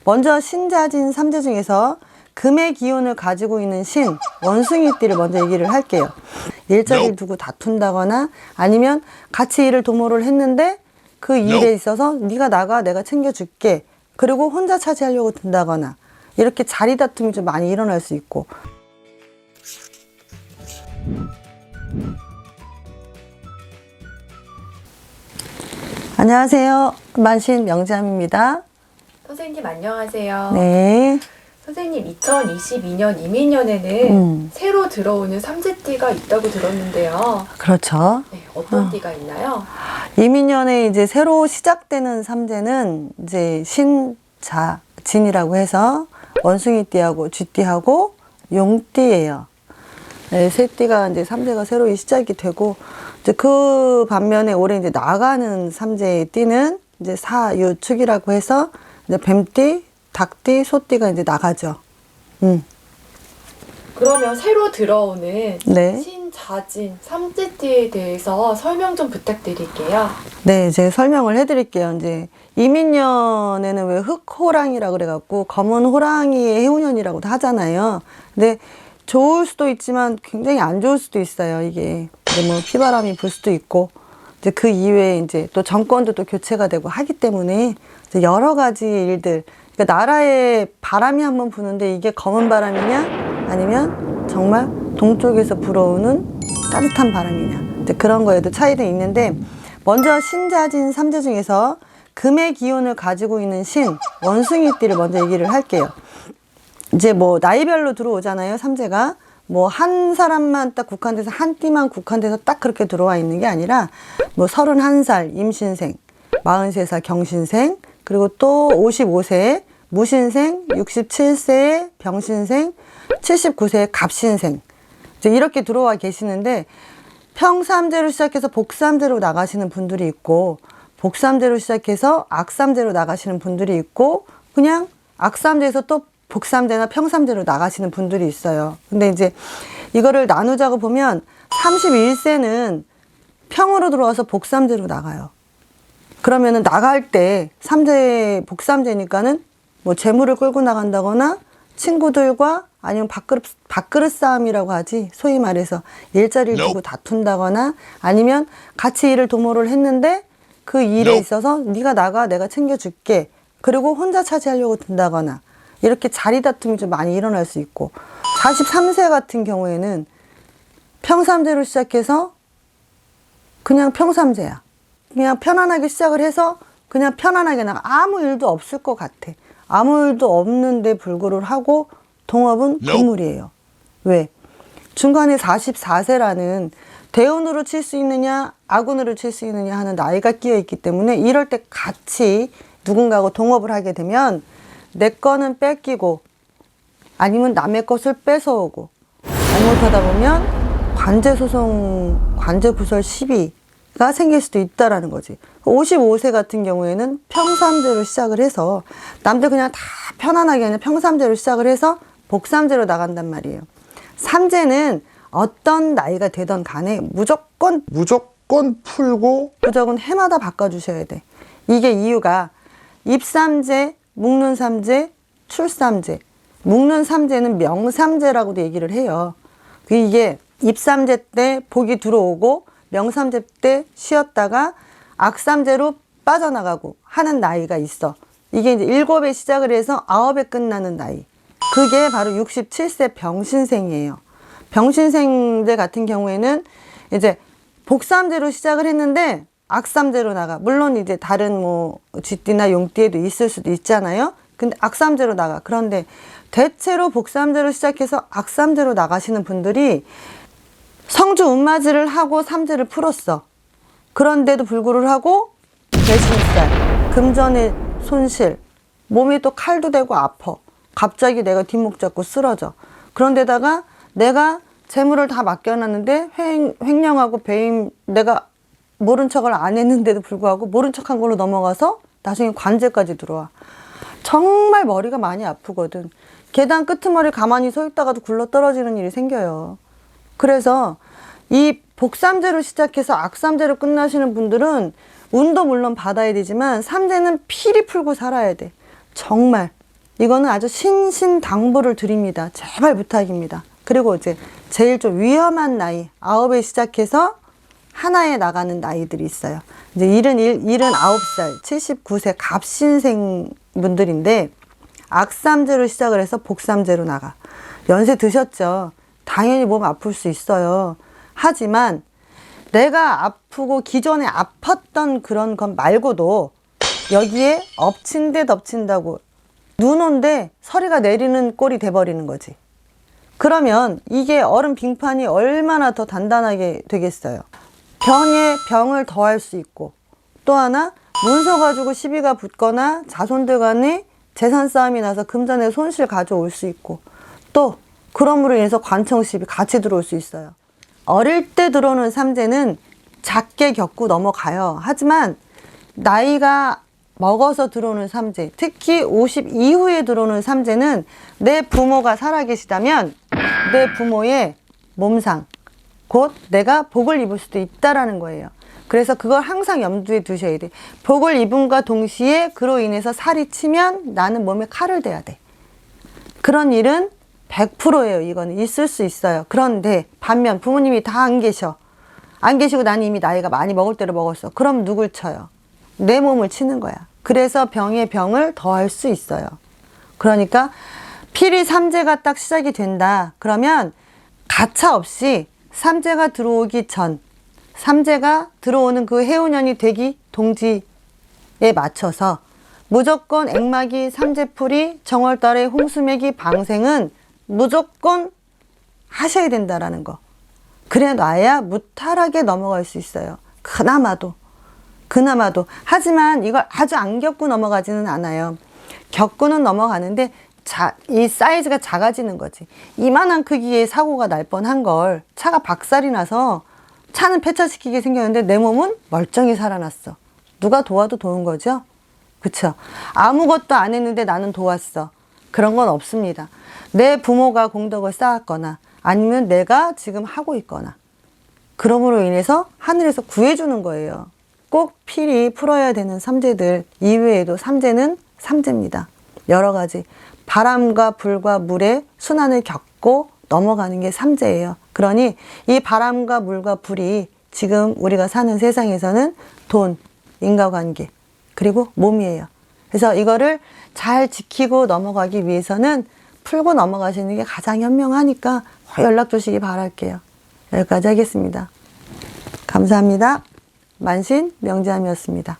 먼저 신자진 삼재 중에서 금의 기운을 가지고 있는 신, 원숭이띠를 먼저 얘기를 할게요. 일자리를 두고 다툰다거나 아니면 같이 일을 도모를 했는데 그 일에 있어서 네가 나가 내가 챙겨줄게. 그리고 혼자 차지하려고 든다거나 이렇게 자리 다툼이 좀 많이 일어날 수 있고. 안녕하세요. 만신 명자입니다. 선생님 안녕하세요. 네. 선생님 2022년 이민년에는 새로 들어오는 삼재띠가 있다고 들었는데요. 그렇죠. 네, 어떤 띠가 있나요? 이민년에 이제 새로 시작되는 삼재는 이제 신자진이라고 해서 원숭이띠하고 쥐띠하고 용띠예요. 네, 세 띠가 이제 삼재가 새로 시작이 되고, 이제 그 반면에 올해 이제 나가는 삼재의 띠는 이제 사유축이라고 해서 이제 뱀띠, 닭띠, 소띠가 이제 나가죠. 그러면 새로 들어오는 네. 신자진 삼재띠에 대해서 설명 좀 부탁드릴게요. 네, 제가 설명을 해드릴게요. 이제 이민년에는 왜 흑호랑이라고 그래갖고 검은 호랑이의 해운년이라고도 하잖아요. 근데 좋을 수도 있지만 굉장히 안 좋을 수도 있어요. 이게 이제 뭐 피바람이 불 수도 있고, 이제 그 이외에 이제 또 정권도 또 교체가 되고 하기 때문에 이제 여러 가지 일들. 그러니까 나라에 바람이 한번 부는데 이게 검은 바람이냐 아니면 정말 동쪽에서 불어오는 따뜻한 바람이냐, 이제 그런 거에도 차이도 있는데, 먼저 신자진 삼재 중에서 금의 기운을 가지고 있는 신, 원숭이띠를 먼저 얘기를 할게요. 이제 뭐 나이별로 들어오잖아요, 삼재가. 뭐 한 사람만 딱 국한돼서 한 띠만 국한돼서 딱 그렇게 들어와 있는 게 아니라 뭐 31살 임신생, 43살 경신생, 그리고 또 55세 무신생, 67세 병신생, 79세 갑신생, 이제 이렇게 들어와 계시는데, 평삼재로 시작해서 복삼재로 나가시는 분들이 있고, 복삼재로 시작해서 악삼재로 나가시는 분들이 있고, 그냥 악삼재에서 또 복삼재나 평삼재로 나가시는 분들이 있어요. 근데 이제 이거를 나누자고 보면 31세는 평으로 들어와서 복삼재로 나가요. 그러면은 나갈 때 삼재, 복삼재니까는 뭐 재물을 끌고 나간다거나 친구들과 아니면 밥그릇 싸움이라고 하지, 소위 말해서 일자리를 두고 다툰다거나 아니면 같이 일을 도모를 했는데 그 일에 있어서 네가 나가 내가 챙겨줄게. 그리고 혼자 차지하려고 든다거나 이렇게 자리 다툼이 좀 많이 일어날 수 있고, 43세 같은 경우에는 평삼재로 시작해서 그냥 평삼재야. 그냥 편안하게 시작을 해서 그냥 편안하게 나가. 아무 일도 없을 것 같아. 아무 일도 없는데 불구를 동업은 금물이에요. 왜? 중간에 44세라는 대운으로 칠 수 있느냐 악운으로 칠 수 있느냐 하는 나이가 끼어 있기 때문에, 이럴 때 같이 누군가하고 동업을 하게 되면 내 거는 뺏기고 아니면 남의 것을 뺏어오고, 잘못하다 보면 관제소송, 관제구설 시비가 생길 수도 있다라는 거지. 55세 같은 경우에는 평삼재로 시작을 해서 남들 그냥 다 편안하게 그냥 평삼재로 시작을 해서 복삼재로 나간단 말이에요. 삼재는 어떤 나이가 되던 간에 무조건 풀고 무조건 해마다 바꿔주셔야 돼. 이게 이유가 입삼재, 묶는 삼재, 출삼재. 묶는 삼재는 명삼재라고도 얘기를 해요. 이게 입삼재 때 복이 들어오고 명삼재 때 쉬었다가 악삼재로 빠져나가고 하는 나이가 있어. 이게 이제 7에 시작을 해서 9에 끝나는 나이. 그게 바로 67세 병신생이에요. 병신생들 같은 경우에는 이제 복삼재로 시작을 했는데 악삼재로 나가. 물론 이제 다른 뭐 쥐띠나 용띠에도 있을 수도 있잖아요. 근데 악삼재로 나가. 그런데 대체로 복삼재로 시작해서 악삼재로 나가시는 분들이 성주 운맞이를 하고 삼재를 풀었어. 그런데도 불구를 하고 배신살, 금전의 손실, 몸에 또 칼도 대고 아파. 갑자기 내가 뒷목 잡고 쓰러져. 그런데다가 내가 재물을 다 맡겨놨는데 횡령하고 배임, 내가 모른 척을 안 했는데도 불구하고 모른 척한 걸로 넘어가서 나중에 관제까지 들어와. 정말 머리가 많이 아프거든. 계단 끄트머리 가만히 서 있다가도 굴러 떨어지는 일이 생겨요. 그래서 이 복삼재로 시작해서 악삼재로 끝나시는 분들은 운도 물론 받아야 되지만 삼재는 필히 풀고 살아야 돼. 정말 이거는 아주 신신당부를 드립니다. 제발 부탁입니다. 그리고 이제 제일 좀 위험한 나이, 9에 시작해서 하나에 나가는 나이들이 있어요. 이제 79살, 79세 갑신생 분들인데 악삼재로 시작을 해서 복삼재로 나가. 연세 드셨죠? 당연히 몸 아플 수 있어요. 하지만 내가 아프고 기존에 아팠던 그런 것 말고도 여기에 엎친 데 덮친다고 눈 온데 서리가 내리는 꼴이 돼버리는 거지. 그러면 이게 얼음 빙판이 얼마나 더 단단하게 되겠어요. 병에 병을 더할 수 있고, 또 하나 문서 가지고 시비가 붙거나 자손들 간에 재산 싸움이 나서 금전의 손실 가져올 수 있고, 또 그럼으로 인해서 관청 시비 같이 들어올 수 있어요. 어릴 때 들어오는 삼재는 작게 겪고 넘어가요. 하지만 나이가 먹어서 들어오는 삼재, 특히 50 이후에 들어오는 삼재는 내 부모가 살아계시다면 내 부모의 몸상, 곧 내가 복을 입을 수도 있다라는 거예요. 그래서 그걸 항상 염두에 두셔야 돼. 복을 입음과 동시에 그로 인해서 살이 치면 나는 몸에 칼을 대야 돼. 그런 일은 100%예요. 이거는 있을 수 있어요. 그런데 반면 부모님이 다 안 계셔. 안 계시고 나는 이미 나이가 많이 먹을 대로 먹었어. 그럼 누굴 쳐요? 내 몸을 치는 거야. 그래서 병에 병을 더할 수 있어요. 그러니까 필히 삼재가 딱 시작이 된다. 그러면 가차 없이 삼재가 들어오기 전, 삼재가 들어오는 그 해운년이 되기 동지에 맞춰서 무조건 액마기, 삼재풀이, 정월달에 홍수매기, 방생은 무조건 하셔야 된다라는 거. 그래 놔야 무탈하게 넘어갈 수 있어요. 그나마도. 하지만 이걸 아주 안 겪고 넘어가지는 않아요. 겪고는 넘어가는데 이 사이즈가 작아지는 거지. 이만한 크기의 사고가 날 뻔한 걸 차가 박살이 나서 차는 폐차시키게 생겼는데 내 몸은 멀쩡히 살아났어. 누가 도와도 도는 거죠? 그쵸? 아무것도 안 했는데 나는 도왔어. 그런 건 없습니다. 내 부모가 공덕을 쌓았거나 아니면 내가 지금 하고 있거나 그럼으로 인해서 하늘에서 구해주는 거예요. 꼭 필히 풀어야 되는 삼재들 이외에도 삼재는 삼재입니다. 여러 가지 바람과 불과 물의 순환을 겪고 넘어가는 게 삼재예요. 그러니 이 바람과 물과 불이 지금 우리가 사는 세상에서는 돈, 인과관계, 그리고 몸이에요. 그래서 이거를 잘 지키고 넘어가기 위해서는 풀고 넘어가시는 게 가장 현명하니까 연락 주시기 바랄게요. 여기까지 하겠습니다. 감사합니다. 만신 명지암이었습니다.